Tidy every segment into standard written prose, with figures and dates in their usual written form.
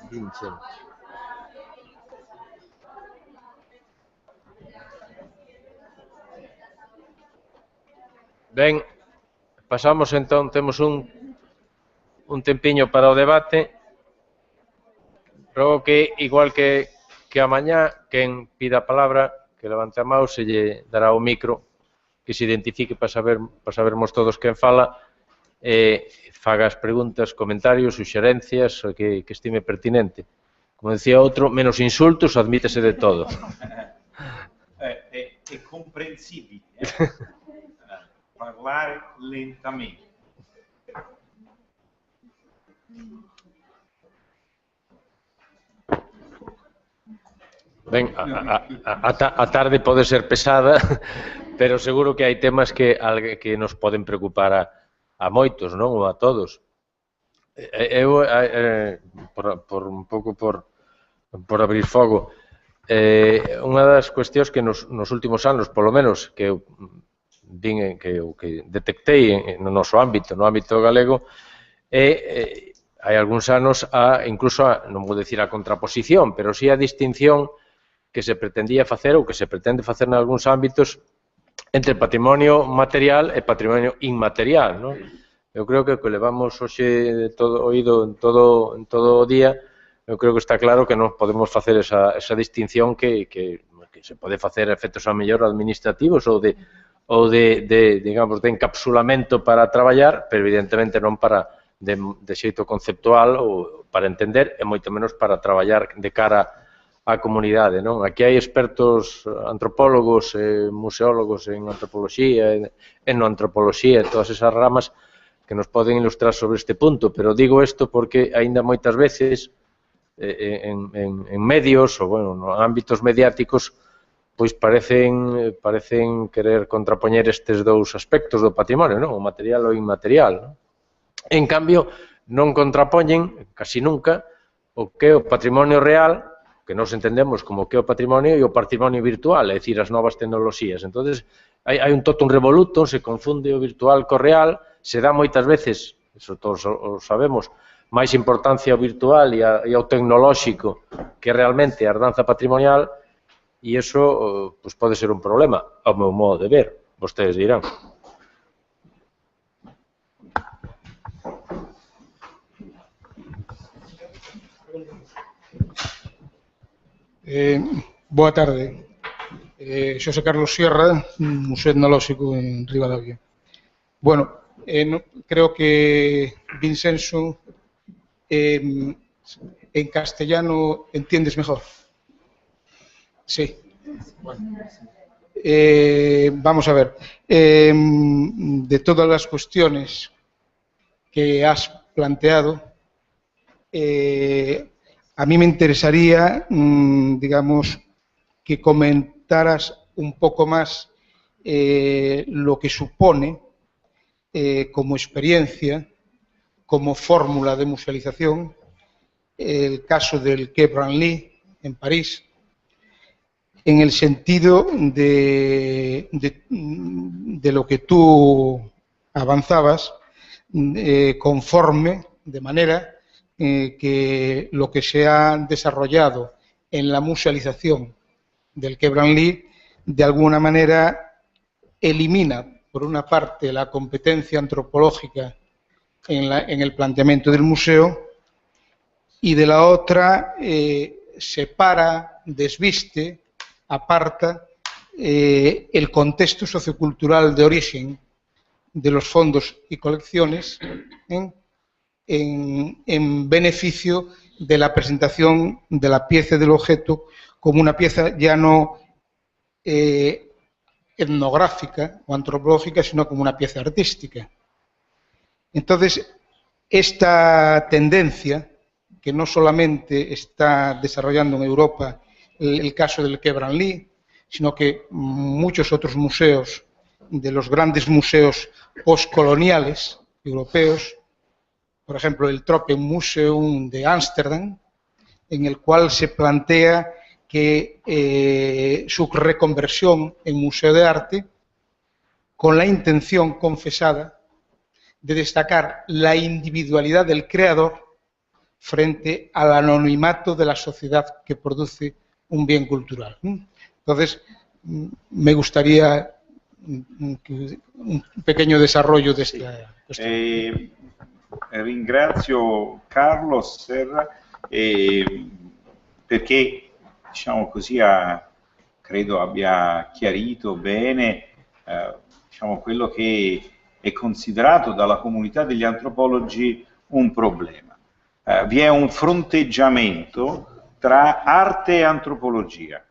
Vince. Ben, pasamos entón, temos un tempiño para o debate. Rogo que, igual que a mañá, quen pida a palabra, que levante a mão, se lle dará o micro, que se identifique para sabermos todos quen fala, faga as preguntas, comentarios, suxerencias, o que estime pertinente. Como decía outro, menos insultos, admítese de todo. È comprensibile parlare lentamente. Ben, a tarde pode ser pesada, pero seguro que hai temas que nos poden preocupar a moitos, non? Ou a todos. Eu, un pouco por abrir fogo, unha das cuestións que nos últimos anos, polo menos, que eu detectei no noso ámbito, no ámbito galego, hai algúns anos, incluso, non vou dicir a contraposición, pero sí a distinción que se pretendía facer ou que se pretende facer en algúns ámbitos entre patrimonio material e patrimonio inmaterial, non? Eu creo que o que levamos hoxe oído en todo o día, eu creo que está claro que non podemos facer esa distinción que se pode facer a efectos a mellor administrativos ou de digamos, de encapsulamento para traballar, pero evidentemente non para de xeito conceptual ou para entender e moito menos para traballar de cara á comunidade, non? Aquí hai expertos antropólogos, museólogos en antropoloxía, en antropoloxía, todas esas ramas que nos poden ilustrar sobre este punto, pero digo isto porque aínda moitas veces en medios ou, bueno, en ámbitos mediáticos, pois parecen querer contrapoñer estes dous aspectos do patrimonio, non? O material ou inmaterial, non? En cambio, non contrapoñen, casi nunca, o que é o patrimonio real, que nos entendemos como que é o patrimonio e o patrimonio virtual, é dicir, as novas tecnoloxías. Entón, hai un totum revolutum, se confunde o virtual co real, se dá moitas veces, eso todos o sabemos, máis importancia ao virtual e ao tecnolóxico que realmente a herdanza patrimonial, e iso pode ser un problema, ao meu modo de ver, vostedes dirán. Boa tarde. Xosé Carlos Sierra, Museo Etnolóxico en Ribadavia. Bueno, creo que Vincenzo en castellano entiendes mejor. Sí. Bueno. Vamos a ver. De todas las cuestiones que has planteado, a mí me interesaría, digamos, que comentaras un poco más lo que supone como experiencia, como fórmula de musealización, el caso del Quai Branly en París, en el sentido de lo que tú avanzabas, conforme, de manera que lo que se ha desarrollado en la musealización del Quai Branly, de alguna manera elimina, por una parte, la competencia antropológica en el planteamiento del museo y de la otra separa, desviste, aparta el contexto sociocultural de origen de los fondos y colecciones en beneficio de la presentación de la pieza del objeto como una pieza ya no etnográfica o antropológica, sino como una pieza artística. Entonces, esta tendencia, que no solamente está desarrollando en Europa el caso del Quai Branly, sino que muchos otros museos, de los grandes museos postcoloniales europeos, por ejemplo, el Tropenmuseum de Ámsterdam, en el cual se plantea que su reconversión en museo de arte, con la intención confesada de destacar la individualidad del creador frente al anonimato de la sociedad que produce un bien cultural. Entonces, me gustaría un pequeño desarrollo de esta cuestione. Ringrazio Carlos Serra perché, diciamo così, credo abbia chiarito bene diciamo, quello che è considerato dalla comunità degli antropologi un problema. Vi è un fronteggiamento tra arte e antropologia,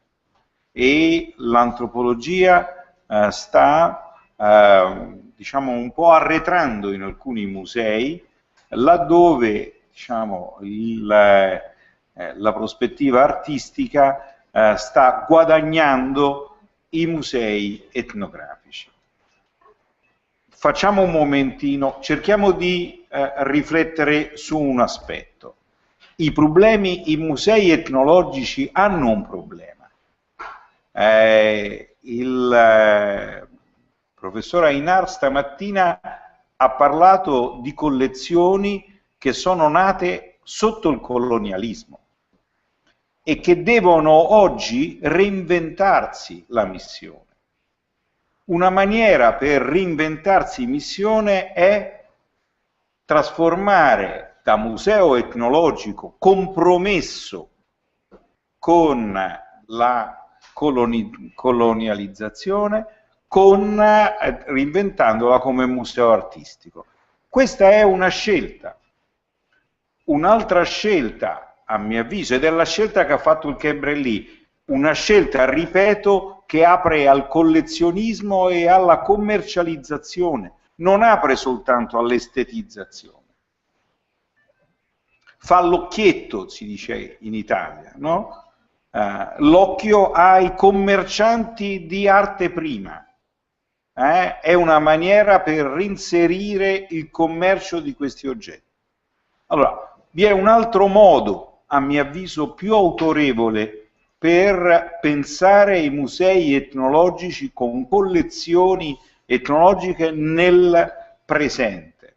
e l'antropologia sta diciamo un po' arretrando in alcuni musei, laddove diciamo, la prospettiva artistica sta guadagnando i musei etnografici. Facciamo un momentino, cerchiamo di riflettere su un aspetto. I musei etnologici hanno un problema. Il professor Ainar stamattina ha parlato di collezioni che sono nate sotto il colonialismo e che devono oggi reinventarsi la missione. Una maniera per reinventarsi missione è trasformare da museo etnologico compromesso con la colonializzazione, reinventandola come museo artistico. Questa è una scelta. Un'altra scelta, a mio avviso, ed è la scelta che ha fatto il Cambrelli, una scelta, ripeto, che apre al collezionismo e alla commercializzazione, non apre soltanto all'estetizzazione. Fa l'occhietto, si dice in Italia, no? L'occhio ai commercianti di arte prima. È una maniera per reinserire il commercio di questi oggetti. Allora, vi è un altro modo, a mio avviso, più autorevole per pensare i musei etnologici con collezioni etnologiche nel presente.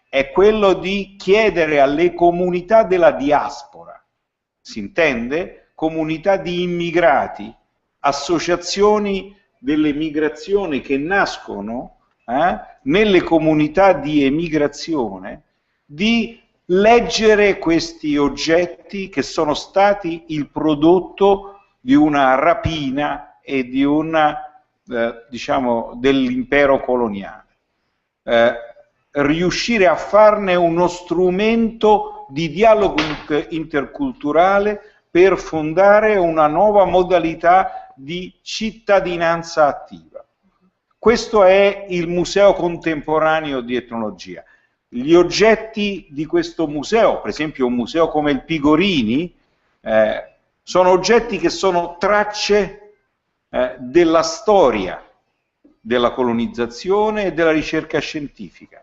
È quello di chiedere alle comunità della diaspora, si intende? Comunità di immigrati, associazioni delle migrazioni che nascono nelle comunità di emigrazione, di leggere questi oggetti che sono stati il prodotto di una rapina e di una, diciamo, dell'impero coloniale. Riuscire a farne uno strumento di dialogo interculturale per fondare una nuova modalità di cittadinanza attiva. Questo è il museo contemporaneo di etnologia. Gli oggetti di questo museo, per esempio un museo come il Pigorini, sono oggetti che sono tracce della storia della colonizzazione e della ricerca scientifica.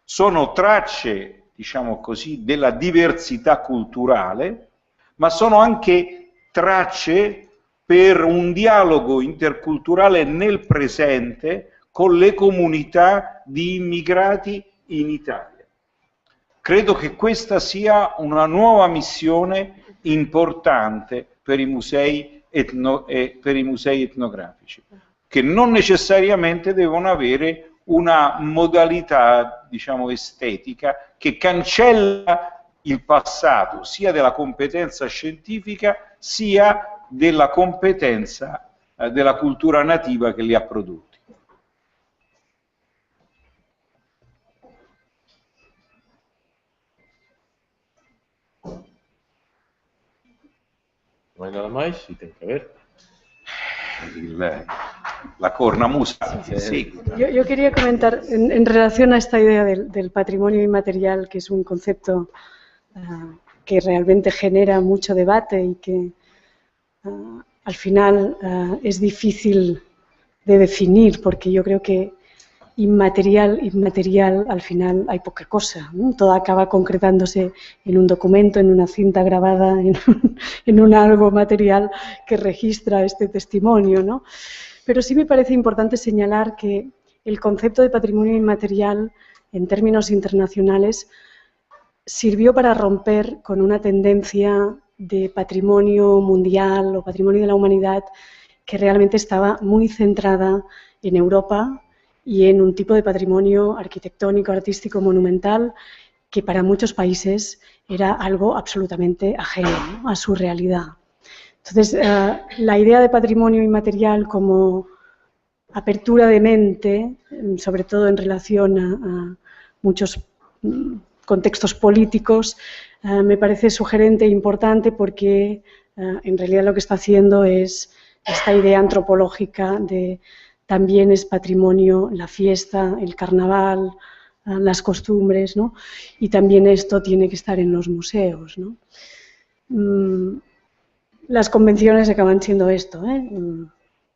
Sono tracce, diciamo così, della diversità culturale, ma sono anche tracce per un dialogo interculturale nel presente con le comunità di immigrati in Italia. Credo che questa sia una nuova missione importante per i musei etnografici, che non necessariamente devono avere una modalità, diciamo, estetica che cancella il passato sia della competenza scientifica sia della competenza della cultura nativa che li ha prodotti. No hay nada más, si tiene que ver. La cornamusa. Sí. Yo quería comentar en relación a esta idea del patrimonio inmaterial, que es un concepto que realmente genera mucho debate y que al final es difícil de definir, porque yo creo que inmaterial, al final hay poca cosa, ¿no? Todo acaba concretándose en un documento, en una cinta grabada, en un algo material que registra este testimonio, ¿no? Pero sí me parece importante señalar que el concepto de patrimonio inmaterial, en términos internacionales, sirvió para romper con una tendencia de patrimonio mundial o patrimonio de la humanidad que realmente estaba muy centrada en Europa y en un tipo de patrimonio arquitectónico, artístico, monumental, que para muchos países era algo absolutamente ajeno, ¿no?, a su realidad. Entonces, la idea de patrimonio inmaterial como apertura de mente, sobre todo en relación a muchos contextos políticos, me parece sugerente e importante porque en realidad lo que está haciendo es esta idea antropológica de también es patrimonio la fiesta, el carnaval, las costumbres, ¿no? Y también esto tiene que estar en los museos, ¿no? Las convenciones acaban siendo esto,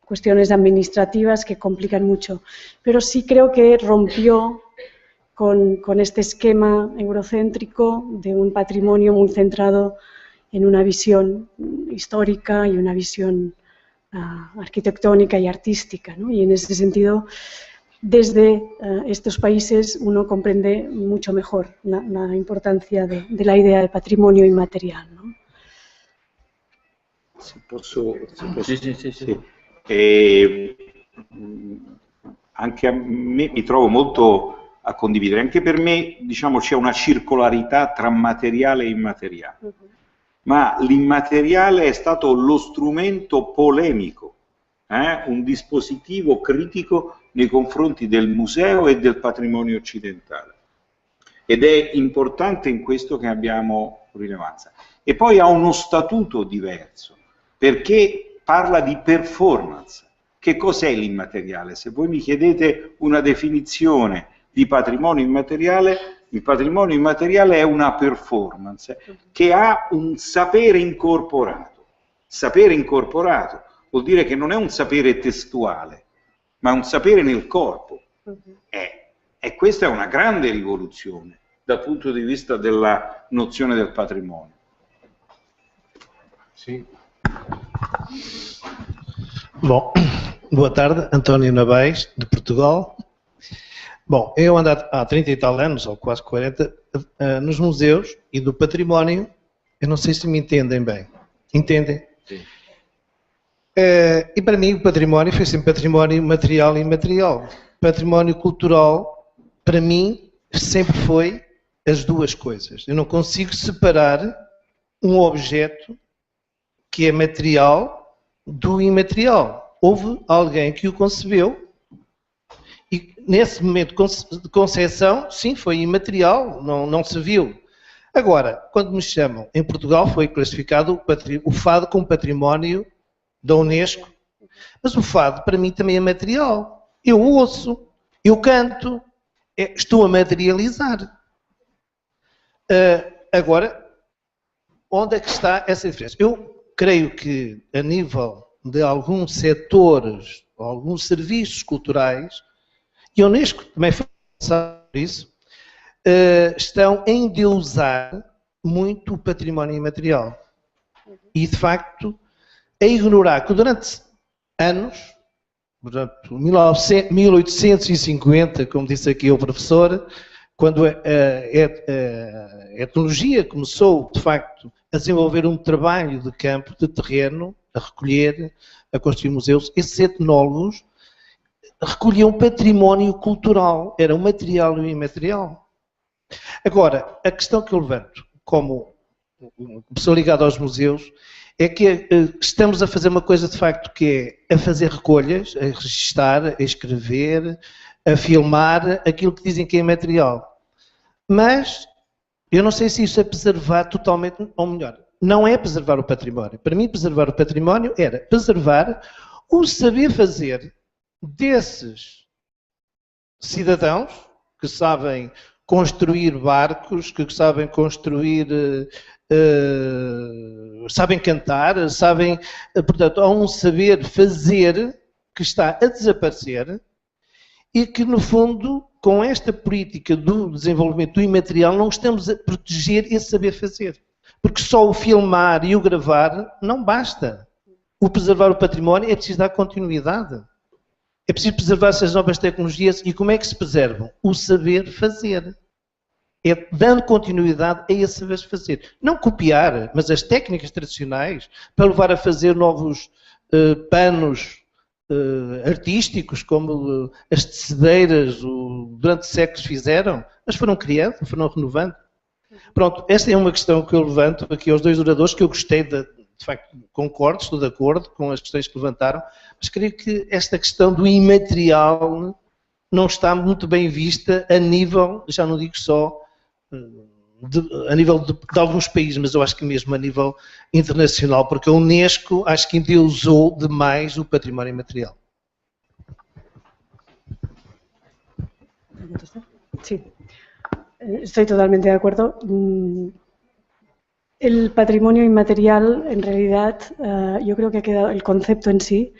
cuestiones administrativas que complican mucho, pero sí creo que rompió con este esquema eurocéntrico de un patrimonio muy centrado en una visión histórica y una visión arquitectónica y artística, ¿no? Y en ese sentido, desde estos países uno comprende mucho mejor la importancia de la idea de patrimonio inmaterial, ¿no? Se posso... Sì. Anche a me mi trovo molto a condividere, anche per me, diciamo, c'è una circolarità tra materiale e immateriale, ma l'immateriale è stato lo strumento polemico, un dispositivo critico nei confronti del museo e del patrimonio occidentale, ed è importante in questo che abbiamo rilevanza. E poi ha uno statuto diverso, perché parla di performance. Che cos'è l'immateriale? Se voi mi chiedete una definizione di patrimonio immateriale, il patrimonio immateriale è una performance che ha un sapere incorporato. Sapere incorporato vuol dire che non è un sapere testuale, ma è un sapere nel corpo. E questa è una grande rivoluzione dal punto di vista della nozione del patrimonio. Sì. Bom, boa tarde, António Nabais, de Portugal. Bom, eu ando há 30 e tal anos, ou quase 40, nos museus e do património. Eu não sei se me entendem bem. Entendem? Sim. E para mim o património foi sempre património material e imaterial. Património cultural, para mim, sempre foi as duas coisas. Eu não consigo separar um objeto que é material do imaterial. Houve alguém que o concebeu e nesse momento de concepção, sim, foi imaterial, não se viu. Agora, quando me chamam, em Portugal foi classificado o fado como património da Unesco, mas o fado para mim também é material. Eu ouço, eu canto, estou a materializar. Agora, onde é que está essa diferença? Eu creio que a nível de alguns setores, alguns serviços culturais, e a Unesco também foi pensado por isso, estão a endeusar muito o património imaterial. E, de facto, a ignorar que durante anos, durante 1850, como disse aqui o professor, quando a etnologia começou, de facto, a desenvolver um trabalho de campo, de terreno, a recolher, a construir museus, esses etnólogos recolhiam património cultural, era o material e o imaterial. Agora, a questão que eu levanto, como pessoa ligada aos museus, é que estamos a fazer uma coisa de facto que é a fazer recolhas, a registar, a escrever, a filmar aquilo que dizem que é imaterial. Mas eu não sei se isso é preservar totalmente, ou melhor, não é preservar o património. Para mim, preservar o património era preservar o saber fazer desses cidadãos que sabem construir barcos, que sabem construir, sabem cantar, sabem, portanto, há um saber fazer que está a desaparecer e que, no fundo, com esta política do desenvolvimento do imaterial, não estamos a proteger esse saber fazer. Porque só o filmar e o gravar não basta. O preservar o património é preciso dar continuidade. É preciso preservar essas novas tecnologias. E como é que se preservam? O saber fazer. É dando continuidade a esse saber fazer. Não copiar, mas as técnicas tradicionais para levar a fazer novos panos artísticos, como as tecedeiras durante séculos fizeram, mas foram criando, foram renovando. Pronto, esta é uma questão que eu levanto aqui aos dois oradores, que eu gostei de facto, concordo, estou de acordo com as questões que levantaram, mas creio que esta questão do imaterial não está muito bem vista a nível, já não digo só a nível de alguns países, mas eu acho que mesmo a nível internacional, porque a Unesco acho que endeusou demais o património imaterial. Sí, estoy totalmente de acuerdo. El patrimonio inmaterial, en realidad, yo creo que ha quedado, el concepto en sí,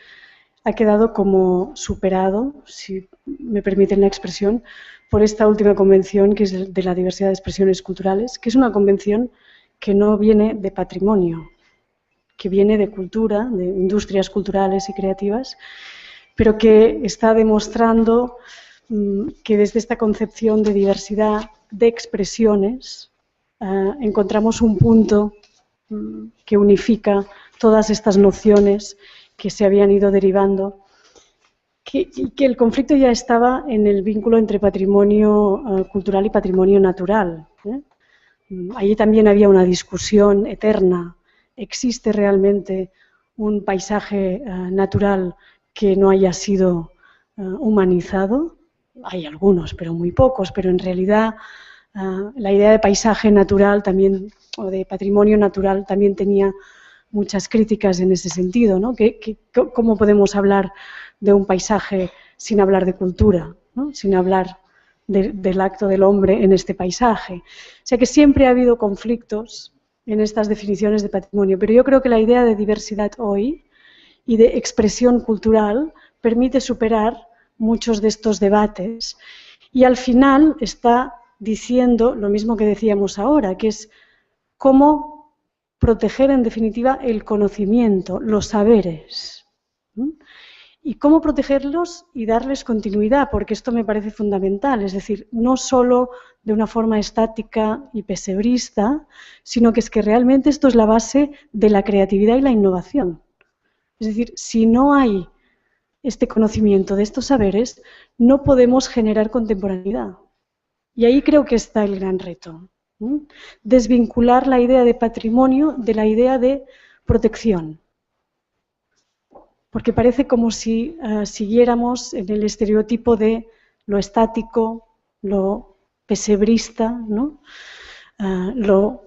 ha quedado como superado, si me permiten la expresión, por esta última convención, que es de la diversidad de expresiones culturales, que es una convención que no viene de patrimonio, que viene de cultura, de industrias culturales y creativas, pero que está demostrando que desde esta concepción de diversidad de expresiones encontramos un punto que unifica todas estas nociones que se habían ido derivando, que el conflicto ya estaba en el vínculo entre patrimonio cultural y patrimonio natural. Allí también había una discusión eterna. ¿Existe realmente un paisaje natural que no haya sido humanizado? Hay algunos, pero muy pocos, pero en realidad la idea de paisaje natural también, o de patrimonio natural, también tenía muchas críticas en ese sentido, ¿no? ¿Cómo podemos hablar de un paisaje sin hablar de cultura, ¿no? Sin hablar del acto del hombre en este paisaje? O sea que siempre ha habido conflictos en estas definiciones de patrimonio, pero yo creo que la idea de diversidad hoy y de expresión cultural permite superar muchos de estos debates y al final está diciendo lo mismo que decíamos ahora, que es cómo proteger en definitiva el conocimiento, los saberes. Y cómo protegerlos y darles continuidad, porque esto me parece fundamental, es decir, no solo de una forma estática y pesebrista, sino que es que realmente esto es la base de la creatividad y la innovación. Es decir, si no hay este conocimiento de estos saberes, no podemos generar contemporaneidad. Y ahí creo que está el gran reto. Desvincular la idea de patrimonio de la idea de protección. Porque parece como si siguiéramos en el estereotipo de lo estático, lo pesebrista, ¿no? Lo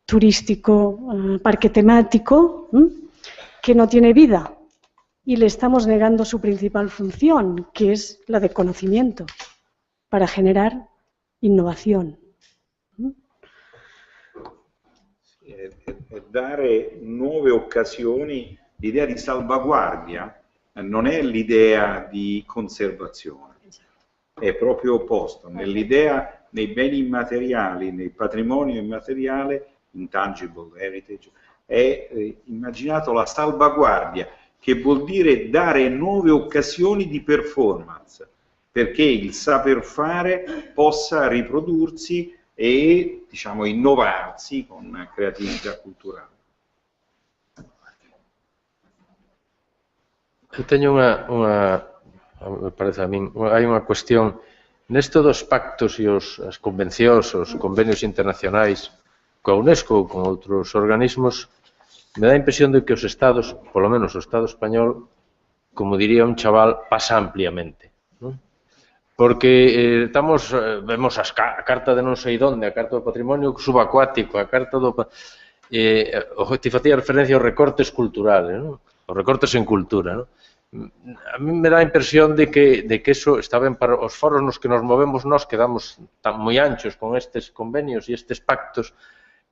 turístico, parque temático, que no tiene vida. Y le estamos negando su principal función, que es la de conocimiento, para generar innovazione. E dare nuove occasioni, l'idea di salvaguardia non è l'idea di conservazione, è proprio opposto. Nell'idea, nei beni immateriali, nel patrimonio immateriale, intangible heritage, è immaginato la salvaguardia, che vuol dire dare nuove occasioni di performance, perché il saper fare possa riprodursi e, diciamo, innovarsi con creatività culturale. Eu teño me parece a min, hai unha cuestión nesto dos pactos e as convencións, os convenios internacionais coa UNESCO ou con outros organismos, me dá a impresión de que os estados, polo menos o Estado español, como diría un chaval, pasa ampliamente, non? Porque vemos a carta de non sei onde, a carta do patrimonio subacuático, a carta do... te facía referencia aos recortes culturales, non? Os recortes en cultura, non? A mí me dá a impresión de que eso está ben para os foros nos que nos movemos nós, quedamos tan moi anchos con estes convenios e estes pactos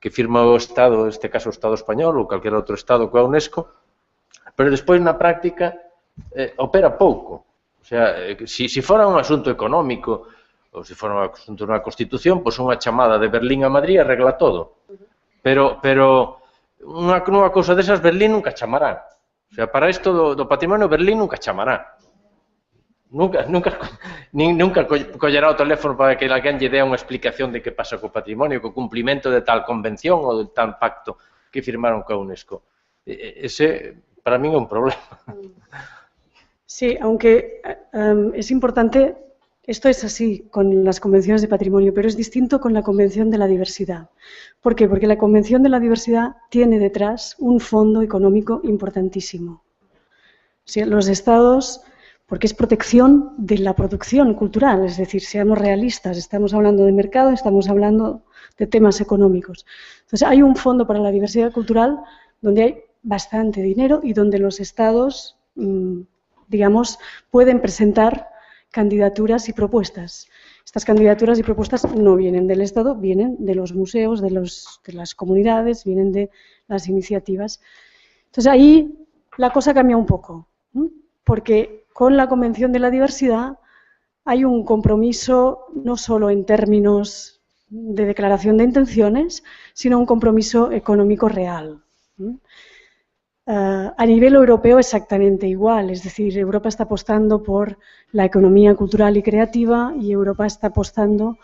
que firma o Estado, este caso o Estado español ou calquer outro Estado coa UNESCO, pero despois na práctica opera pouco. O sea, si fora un asunto económico ou se fora un asunto na Constitución, pois unha chamada de Berlín a Madrid arregla todo. Pero unha cousa desas Berlín nunca chamará. O sea, para isto do patrimonio Berlín nunca chamará. nunca collerá o teléfono para que alguén lle dé unha explicación de que pasa co patrimonio, co cumplimento de tal convención ou de tal pacto que firmaron coa UNESCO. Ese, para min, é un problema. Sí, aunque es importante, esto es así con las convenciones de patrimonio, pero es distinto con la Convención de la Diversidad. ¿Por qué? Porque la Convención de la Diversidad tiene detrás un fondo económico importantísimo. Sí, los estados, porque es protección de la producción cultural, es decir, seamos realistas, estamos hablando de mercado, estamos hablando de temas económicos. Entonces, hay un fondo para la diversidad cultural donde hay bastante dinero y donde los estados, digamos, pueden presentar candidaturas y propuestas. Estas candidaturas y propuestas no vienen del Estado, vienen de los museos, de las comunidades, vienen de las iniciativas. Entonces, ahí la cosa cambia un poco, porque con la Convención de la Diversidad hay un compromiso no solo en términos de declaración de intenciones, sino un compromiso económico real. A nivel europeo exactamente igual, es decir, Europa está apostando por la economía cultural y creativa y Europa está apostando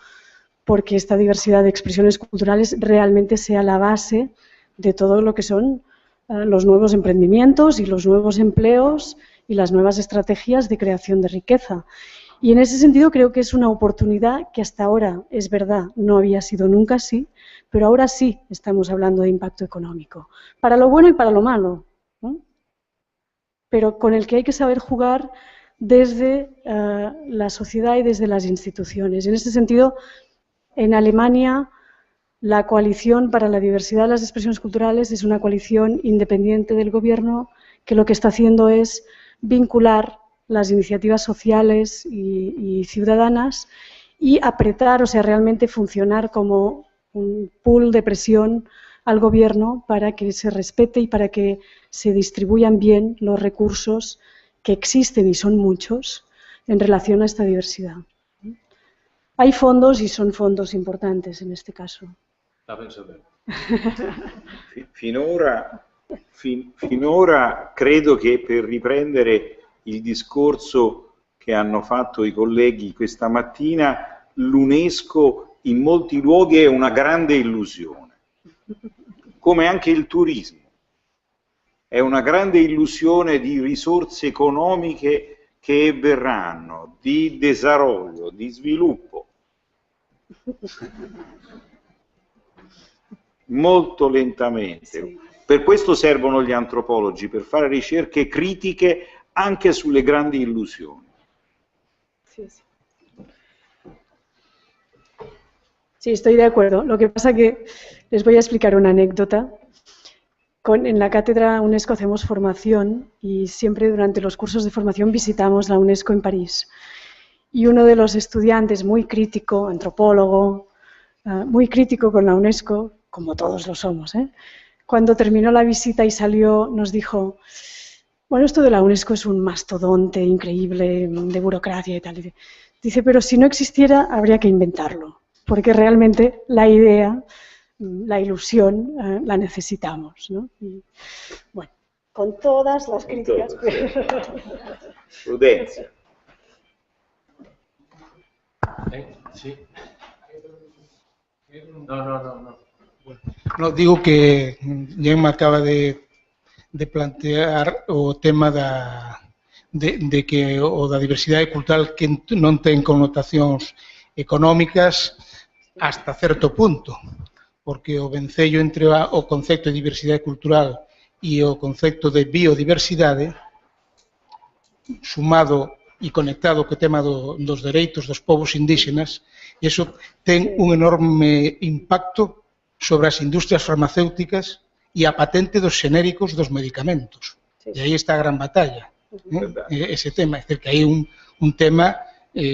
porque esta diversidad de expresiones culturales realmente sea la base de todo lo que son los nuevos emprendimientos y los nuevos empleos y las nuevas estrategias de creación de riqueza. Y en ese sentido creo que es una oportunidad que hasta ahora, es verdad, no había sido nunca así, pero ahora sí estamos hablando de impacto económico, para lo bueno y para lo malo, ¿no? Pero con el que hay que saber jugar desde la sociedad y desde las instituciones. En ese sentido, en Alemania, la Coalición para la Diversidad de las Expresiones Culturales es una coalición independiente del gobierno que lo que está haciendo es vincular las iniciativas sociales y ciudadanas y apretar, o sea, realmente funcionar como un pool de presión al gobierno para que se respete y para que se distribuyan bien los recursos que existen, y son muchos, en relación a esta diversidad. Hay fondos y son fondos importantes en este caso. Finora credo che, per riprendere il discorso che hanno fatto i colleghi questa mattina, l'UNESCO in molti luoghi è una grande illusione, come anche il turismo. È una grande illusione di risorse economiche che verranno, di desarrollo, di sviluppo. Molto lentamente. Sì. Per questo servono gli antropologi, per fare ricerche critiche anche sulle grandi illusioni. Sí, sí. Sí, estoy de acuerdo. Lo que pasa que les voy a explicar una anécdota. En la cátedra UNESCO hacemos formación y siempre durante los cursos de formación visitamos la UNESCO en París. Y uno de los estudiantes, muy crítico, antropólogo, muy crítico con la UNESCO, como todos lo somos, cuando terminó la visita y salió, nos dijo: bueno, esto de la UNESCO es un mastodonte increíble de burocracia y tal. Dice, pero si no existiera, habría que inventarlo, porque realmente la idea, la ilusión, la necesitamos, ¿no? Y, bueno, con todas las críticas. Prudencia. Sí. No. No, digo que ya me acaba de plantear o tema de que o da diversidade cultural que non ten connotacións económicas hasta certo punto, porque o vencello entre o concepto de diversidade cultural e o concepto de biodiversidade, sumado e conectado co tema dos dereitos dos povos indígenas, iso ten un enorme impacto sobre as industrias farmacéuticas e a patente dos xenéricos dos medicamentos. Sí. E aí está a gran batalla, ese tema. É dicir, que hai un tema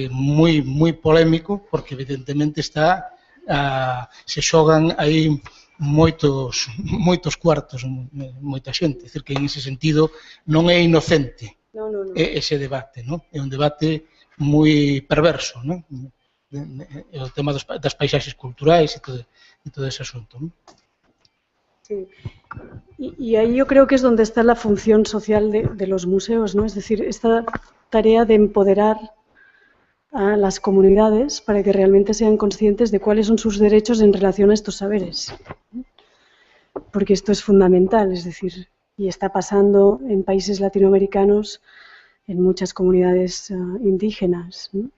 moi polémico, porque evidentemente se xogan aí moitos cuartos, moita xente. É dicir, que en ese sentido non é inocente ese debate, non? É un debate moi perverso, non? O tema das paisaxes culturais e todo ese asunto, non? Sí. Y ahí yo creo que es donde está la función social de los museos, ¿no? Es decir, esta tarea de empoderar a las comunidades para que realmente sean conscientes de cuáles son sus derechos en relación a estos saberes. Porque esto es fundamental, es decir, y está pasando en países latinoamericanos, en muchas comunidades indígenas, ¿no?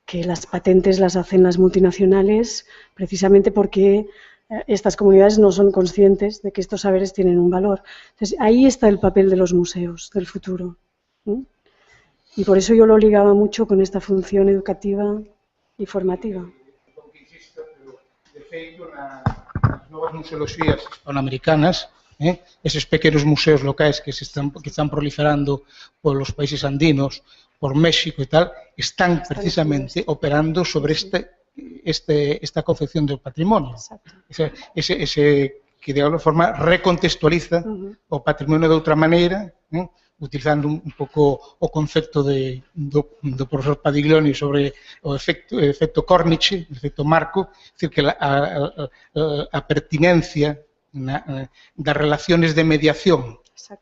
Que las patentes las hacen las multinacionales precisamente porque estas comunidades no son conscientes de que estos saberes tienen un valor. Entonces, ahí está el papel de los museos del futuro, ¿no? Y por eso yo lo ligaba mucho con esta función educativa y formativa. De feito, nas novas museoloxías hispanoamericanas, eses pequenos museos locais que están proliferando polos países andinos, por México e tal, están precisamente operando sobre esta concepción do patrimonio. Ese que de alguna forma recontextualiza o patrimonio de outra maneira, utilizando un pouco o concepto do profesor Padiglioni sobre o efecto Corniche, o efecto marco, é dicir, que a pertinencia das relaciones de mediación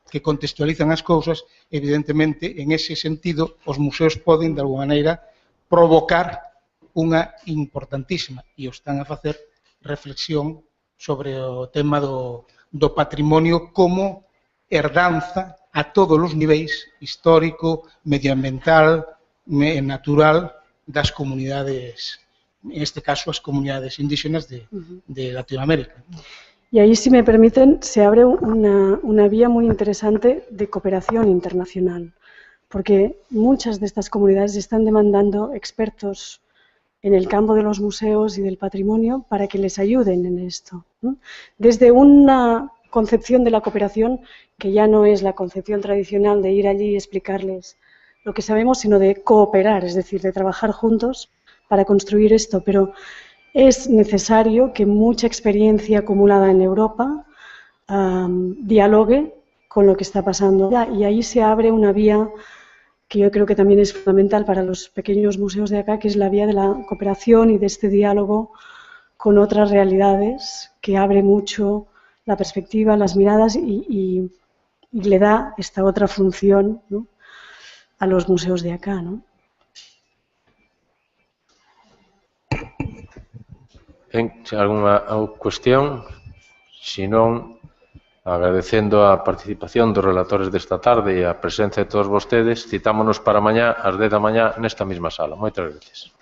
que contextualizan as cousas, evidentemente, en ese sentido, os museos poden, de alguma maneira, provocar unha importantísima, e o están a facer, reflexión sobre o tema do patrimonio como herdanza a todos os niveis, histórico, medioambiental, natural, das comunidades, en este caso, as comunidades indígenas de Latinoamérica. Y ahí, si me permiten, se abre una vía muy interesante de cooperación internacional, porque muchas de estas comunidades están demandando expertos en el campo de los museos y del patrimonio para que les ayuden en esto, ¿no? Desde una concepción de la cooperación que ya no es la concepción tradicional de ir allí y explicarles lo que sabemos, sino de cooperar, es decir, de trabajar juntos para construir esto, pero es necesario que mucha experiencia acumulada en Europa dialogue con lo que está pasando. Y ahí se abre una vía que yo creo que también es fundamental para los pequeños museos de acá, que es la vía de la cooperación y de este diálogo con otras realidades, que abre mucho la perspectiva, las miradas y le da esta otra función, ¿no?, a los museos de acá, ¿no? Alguna cuestión? Se non, agradecendo a participación dos relatores desta tarde e a presencia de todos vostedes, citámonos para mañá ás 10 da mañá nesta mesma sala. Moitas gracias.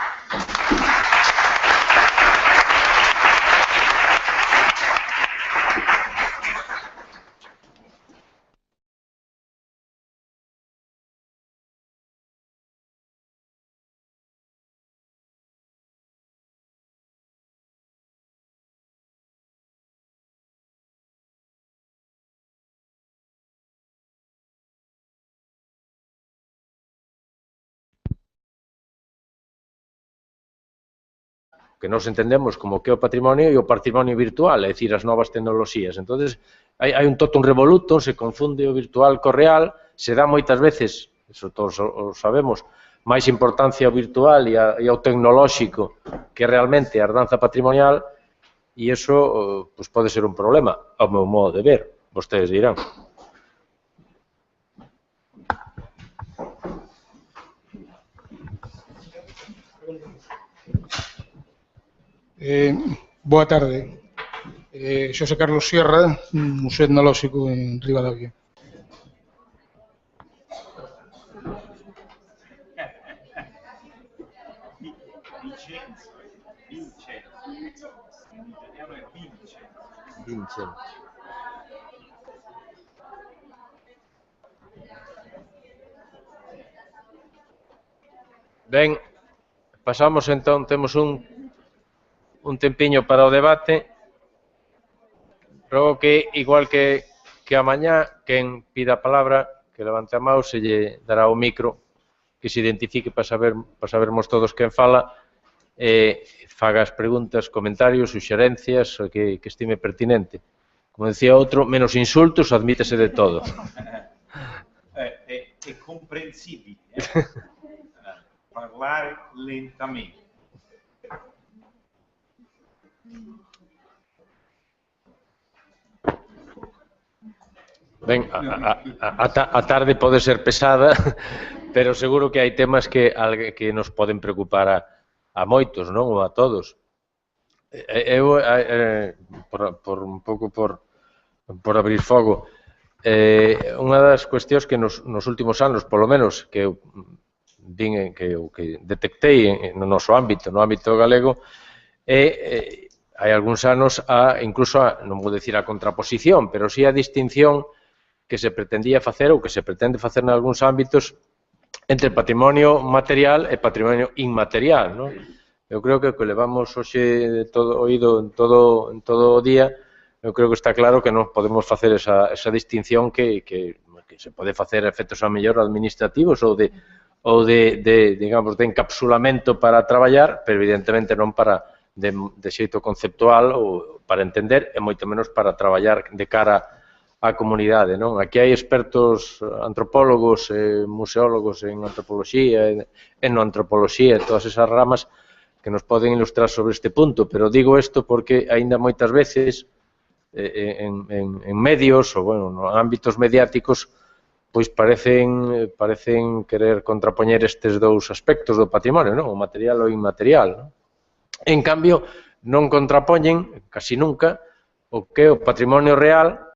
Que nos entendemos como que é o patrimonio e o patrimonio virtual, é dicir, as novas tecnoloxías. Entonces, hai un totum revolutum, se confunde o virtual co real, se dá moitas veces, eso todos o sabemos, máis importancia ao virtual e ao tecnolóxico que realmente a herdanza patrimonial, e iso pues, pode ser un problema, ao meu modo de ver, vostedes dirán. Boa tarde. Xosé Carlos Sierra, Museo Etnolóxico en Ribadavia. Vincenzo. Ben, pasamos entón, temos un tempiño para o debate. Rogo que, igual que a mañá, quen pida a palabra, que levante a mão, se lle dará o micro, que se identifique para sabermos todos quen fala, faga as preguntas, comentarios, suxerencias, que estime pertinente. Como decía outro, menos insultos, admítese de todo. È comprensibile parlare lentamente. Ben, a tarde pode ser pesada, pero seguro que hai temas que nos poden preocupar a moitos, non? Ou a todos. Eu, un pouco por abrir fogo, unha das cuestións que nos últimos anos, polo menos, que eu que detectei no noso ámbito, no ámbito galego, hai algúns anos incluso, non vou dicir a contraposición, pero sí a distinción que se pretendía facer ou que se pretende facer en algúns ámbitos entre patrimonio material e patrimonio inmaterial, non? Eu creo que o que levamos hoxe oído en todo o día, eu creo que está claro que non podemos facer esa distinción que se pode facer a efectos a mellor administrativos ou de digamos, de encapsulamento para traballar, pero evidentemente non para de xeito conceptual ou para entender e moito menos para traballar de cara á comunidade, non? Aquí hai expertos antropólogos e museólogos en antropoloxía e etnoantropoloxía e todas esas ramas que nos poden ilustrar sobre este punto, pero digo isto porque aínda moitas veces en medios ou, bueno, en ámbitos mediáticos pois parecen querer contrapoñer estes dous aspectos do patrimonio, non? O material ou inmaterial, non? En cambio, non contrapoñen, casi nunca, o que é o patrimonio real